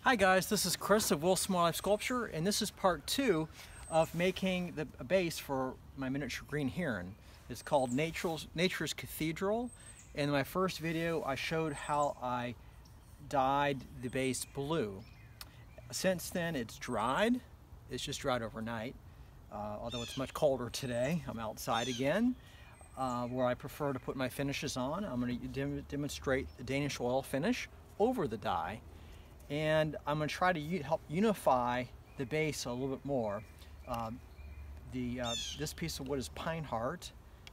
Hi guys, this is Chris of Will Small Life Sculpture, and this is part 2 of making a base for my miniature green heron. It's called Nature's Cathedral. In my first video I showed how I dyed the base blue. Since then it's dried. It's just dried overnight, although it's much colder today. I'm outside again, where I prefer to put my finishes on. I'm going to demonstrate the Danish oil finish over the dye. And I'm going to try to help unify the base a little bit more. This piece of wood is pine heart,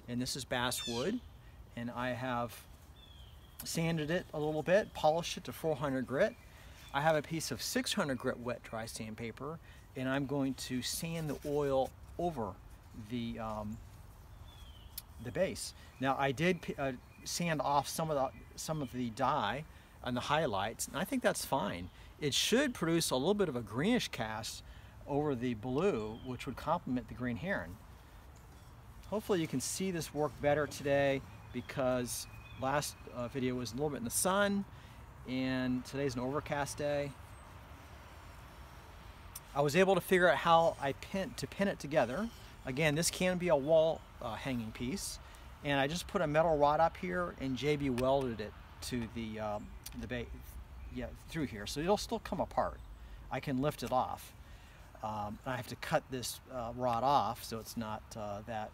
and this is basswood. And I have sanded it a little bit, polished it to 400 grit. I have a piece of 600 grit wet dry sandpaper, and I'm going to sand the oil over the base. Now I did sand off some of the dye on the highlights, and I think that's fine. It should produce a little bit of a greenish cast over the blue, which would complement the green heron. Hopefully you can see this work better today, because last video was a little bit in the sun, and today's an overcast day. I was able to figure out how to pin it together. Again, this can be a wall hanging piece, and I just put a metal rod up here and JB welded it to the base, through here, so it'll still come apart. I can lift it off. I have to cut this rod off so it's not that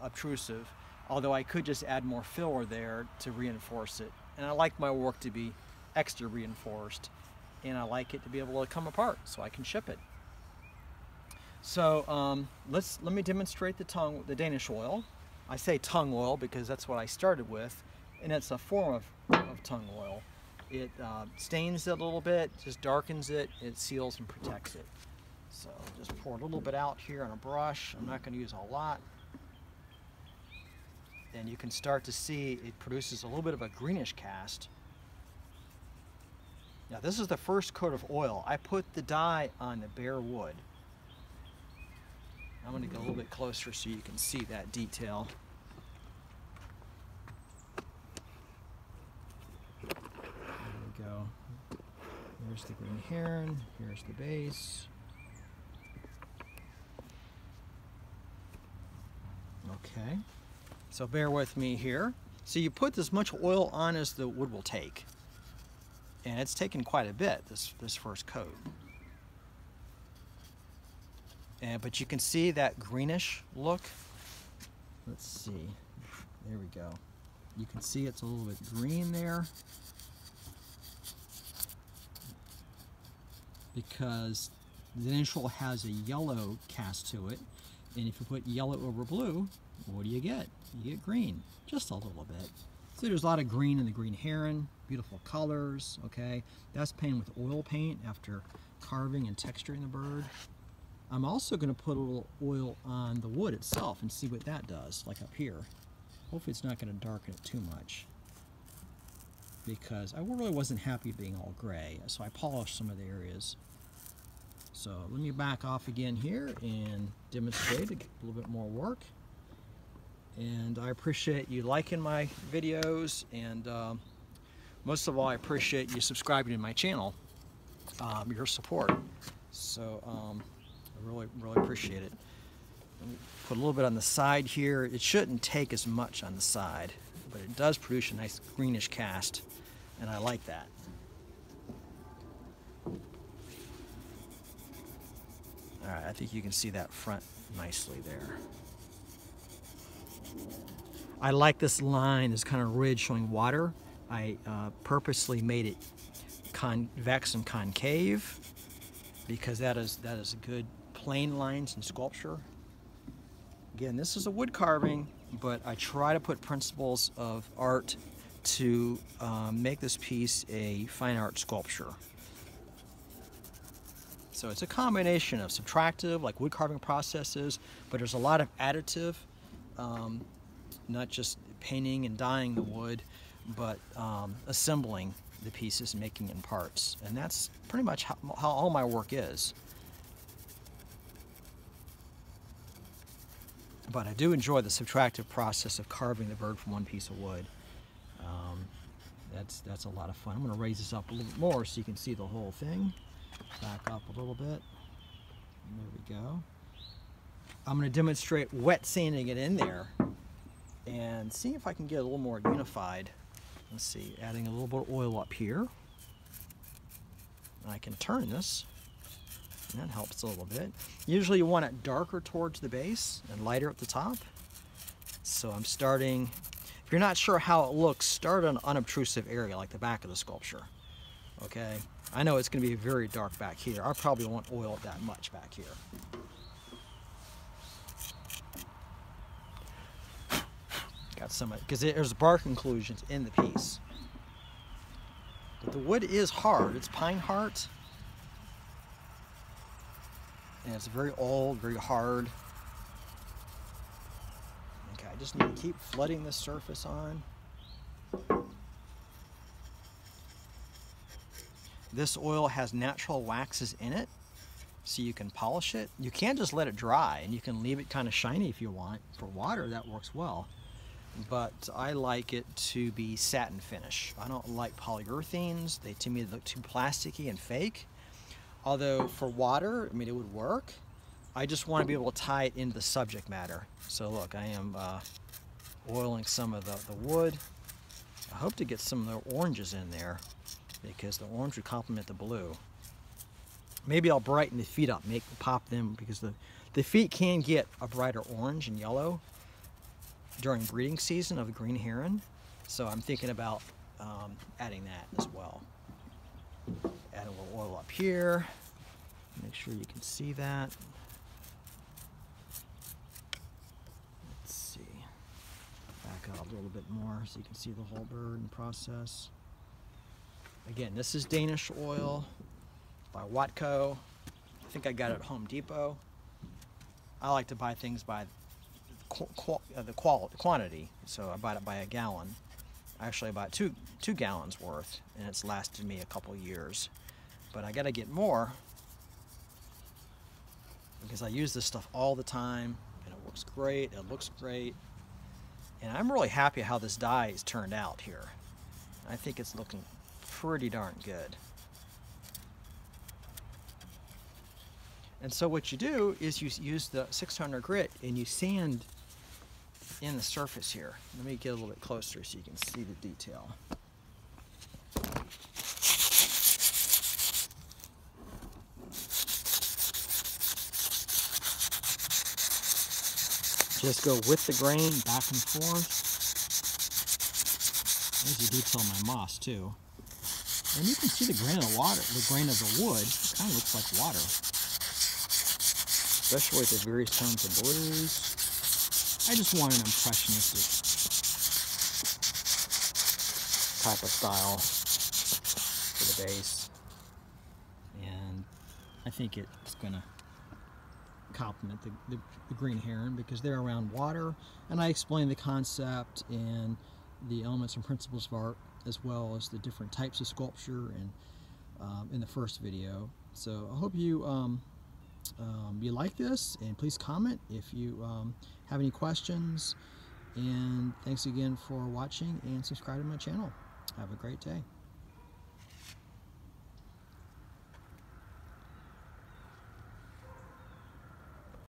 obtrusive, although I could just add more filler there to reinforce it. And I like my work to be extra reinforced, and I like it to be able to come apart so I can ship it. So let me demonstrate the Danish oil. I say tung oil because that's what I started with, and it's a form of tung oil. It stains it a little bit, just darkens it, it seals and protects it. So just pour a little bit out here on a brush. I'm not going to use a lot. And you can start to see it produces a little bit of a greenish cast. Now this is the first coat of oil. I put the dye on the bare wood. I'm going to go a little bit closer so you can see that detail. Go. Here's the green heron, here's the base. Okay, so bear with me here. So you put as much oil on as the wood will take. And it's taken quite a bit, this first coat. But you can see that greenish look. Let's see, there we go. You can see it's a little bit green there, because the initial has a yellow cast to it, and if you put yellow over blue, what do you get? You get green, just a little bit. So there's a lot of green in the green heron, beautiful colors, okay? That's painted with oil paint after carving and texturing the bird. I'm also going to put a little oil on the wood itself and see what that does, like up here. Hopefully it's not going to darken it too much, because I really wasn't happy being all gray, so I polished some of the areas. So let me back off again here and demonstrate a little bit more work. And I appreciate you liking my videos, and most of all I appreciate you subscribing to my channel, your support. So I really appreciate it. Put a little bit on the side here. It shouldn't take as much on the side, but it does produce a nice greenish cast, and I like that. Alright, I think you can see that front nicely there. I like this line, this kind of ridge showing water. I purposely made it convex and concave, because that is a good plane lines in sculpture. Again, this is a wood carving, but I try to put principles of art to make this piece a fine art sculpture. So it's a combination of subtractive, like wood carving processes, but there's a lot of additive, not just painting and dyeing the wood, but assembling the pieces and making it in parts. And that's pretty much how all my work is. But I do enjoy the subtractive process of carving the bird from one piece of wood. That's a lot of fun. I'm going to raise this up a little bit more so you can see the whole thing. Back up a little bit. There we go. I'm going to demonstrate wet sanding it in there and see if I can get a little more unified. Let's see, adding a little bit of oil up here. I can turn this, and that helps a little bit. Usually you want it darker towards the base and lighter at the top. So I'm starting, if you're not sure how it looks, start an unobtrusive area like the back of the sculpture. Okay, I know it's going to be very dark back here. I probably won't oil it that much back here. Got some, because there's bark inclusions in the piece. But the wood is hard. It's pine heart. And it's very old, very hard. Okay, I just need to keep flooding this surface on. This oil has natural waxes in it, so you can polish it. You can just let it dry, and you can leave it kind of shiny if you want. For water, that works well. But I like it to be satin finish. I don't like polyurethanes. They, to me, look too plasticky and fake. Although for water, I mean, it would work. I just want to be able to tie it into the subject matter. So look, I am oiling some of the wood. I hope to get some of the oranges in there because the orange would complement the blue. Maybe I'll brighten the feet up, pop them, because the feet can get a brighter orange and yellow during breeding season of the green heron. So I'm thinking about adding that as well. Add a little oil up here. Make sure you can see that. Let's see. Back up a little bit more so you can see the whole bird and process. Again, this is Danish oil by Watco. I think I got it at Home Depot. I like to buy things by the quantity, so I bought it by a gallon. Actually, I bought two gallons worth, and it's lasted me a couple years. But I gotta get more because I use this stuff all the time, and it works great. It looks great, and I'm really happy how this dye has turned out here. I think it's looking pretty darn good. And so what you do is you use the 600 grit and you sand in the surface here. Let me get a little bit closer so you can see the detail. Just go with the grain back and forth. There's the detail on my moss too. And you can see the grain of the water, the grain of the wood. It kind of looks like water. Especially with the various tones of blues. I just want an impressionistic type of style for the base. And I think it's going to complement the green heron because they're around water. And I explain the concept and the elements and principles of art as well as the different types of sculpture and in the first video. So I hope you you like this, and please comment if you have any questions. And thanks again for watching, and subscribe to my channel. Have a great day.